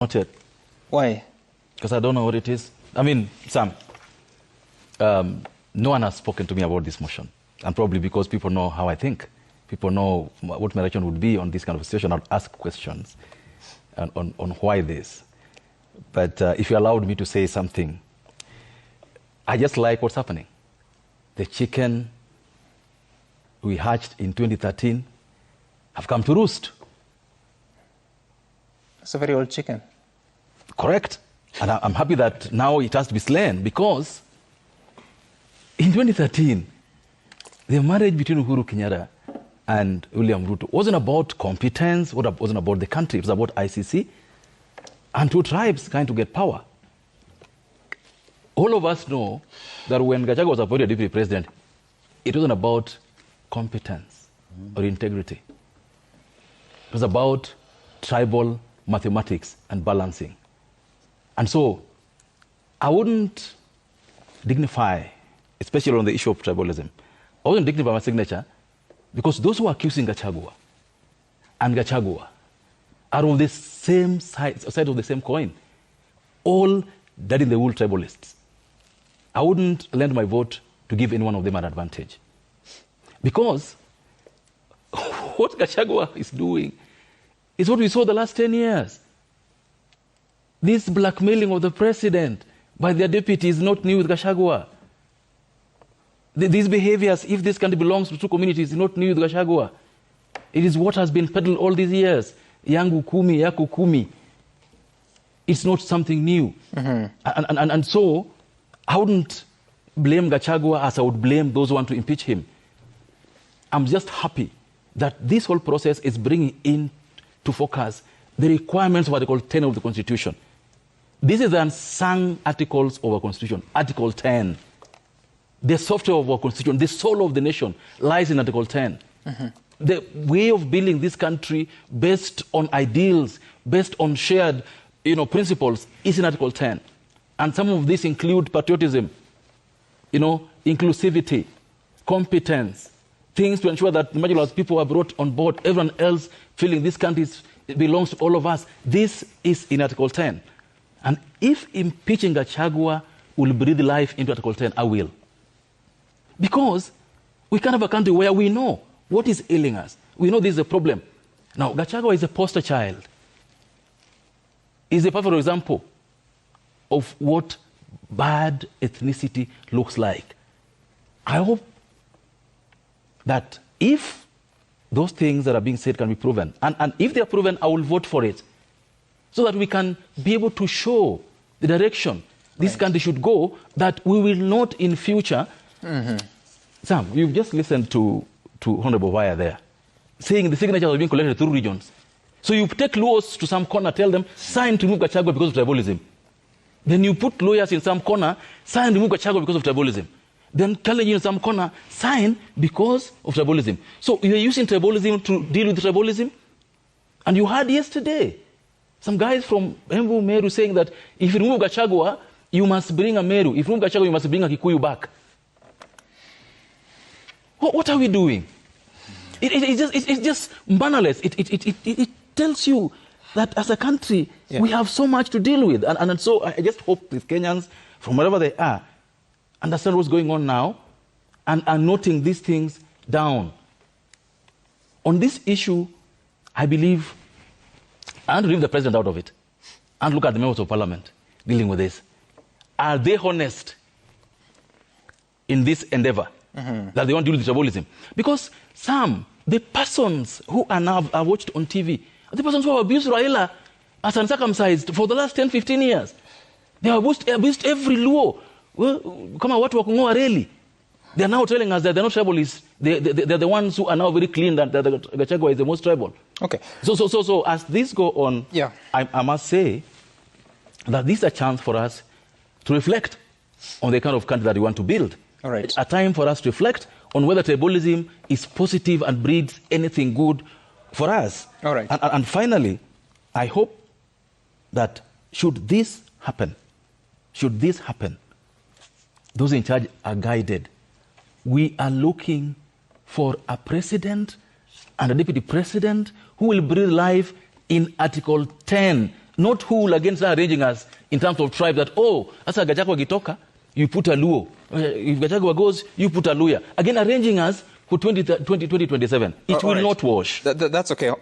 Not yet. Why? Because I don't know what it is. I mean, Sam, no one has spoken to me about this motion. And probably because people know how I think. People know what my reaction would be on this kind of a situation. I'd ask questions on why this. But if you allowed me to say something, I just like what's happening. The chicken we hatched in 2013 have come to roost. It's a very old chicken. Correct. And I'm happy that now it has to be slain, because in 2013, the marriage between Uhuru Kenyatta and William Ruto wasn't about competence, wasn't about the country, it was about ICC and two tribes trying to get power. All of us know that when Gachagua was appointed deputy president, it wasn't about competence or integrity. It was about tribal mathematics and balancing. And so I wouldn't dignify, especially on the issue of tribalism, I wouldn't dignify my signature, because those who are accusing Gachagua and Gachagua are on the same side of the same coin, all dead in the wool tribalists. I wouldn't lend my vote to give any one of them an advantage. Because what Gachagua is doing is what we saw the last 10 years. This blackmailing of the president by their deputy is not new with Gachagua. These behaviors, if this country belongs to two communities, is not new with Gachagua. It is what has been peddled all these years. Yangu kumi, yaku kumi. It's not something new. And so I wouldn't blame Gachagua as I would blame those who want to impeach him. I'm just happy that this whole process is bringing in to focus the requirements of Article 10 of the Constitution. This is the unsung articles of our Constitution. Article 10. The software of our Constitution, the soul of the nation, lies in Article 10. The way of building this country based on ideals, based on shared principles, is in Article 10. And some of these include patriotism, inclusivity, competence, things to ensure that the marginalized people are brought on board, everyone else feeling this country belongs to all of us. This is in Article 10. And if impeaching Gachagua will breathe life into Article 10, I will. Because we can't have a country where we know what is ailing us. We know this is a problem. Now, Gachagua is a poster child. He's a perfect example of what bad ethnicity looks like. I hope that if those things that are being said can be proven, and if they are proven, I will vote for it, so that we can be able to show the direction this country should go, that we will not in future. Sam, you've just listened to Honorable Wire there, saying the signatures are being collected through regions. So you take Luos to some corner, tell them, sign to remove Gachagua because of tribalism. Then you put lawyers in some corner, sign to remove Gachagua because of tribalism. Then Kalenjin in some corner, sign because of tribalism. So you're using tribalism to deal with tribalism? And you heard yesterday some guys from Embu Meru saying that if you remove Gachagua, you must bring a Meru. If you remove Gachagua, you must bring a Kikuyu back. What are we doing? It's just banalist. It tells you that as a country, we have so much to deal with. And so I just hope the Kenyans, from wherever they are, understand what's going on now and are noting these things down. On this issue, I believe, and leave the president out of it, and look at the members of parliament dealing with this. Are they honest in this endeavor? That they want to deal with tribalism? Because the persons who are now are watched on TV, the persons who have abused Raila as uncircumcised for the last 10, 15 years. They have abused every Luo. Well, come on, what really? They are now telling us that they're not tribalists. They're the ones who are now very clean, that Gachagua is the most tribal. Okay. So as this go on, I must say that this is a chance for us to reflect on the kind of country that we want to build. All right. It's a time for us to reflect on whether tribalism is positive and breeds anything good for us. All right. And finally, I hope that should this happen, those in charge are guided. We are looking for a president and a deputy president who will breathe life in Article 10 not who will again start arranging us in terms of tribe that, oh, asa Gachagua gitoka, you put a Luo. If Gachagua goes, you put a Luya. Again, arranging us for 2027. It will not wash. That's okay.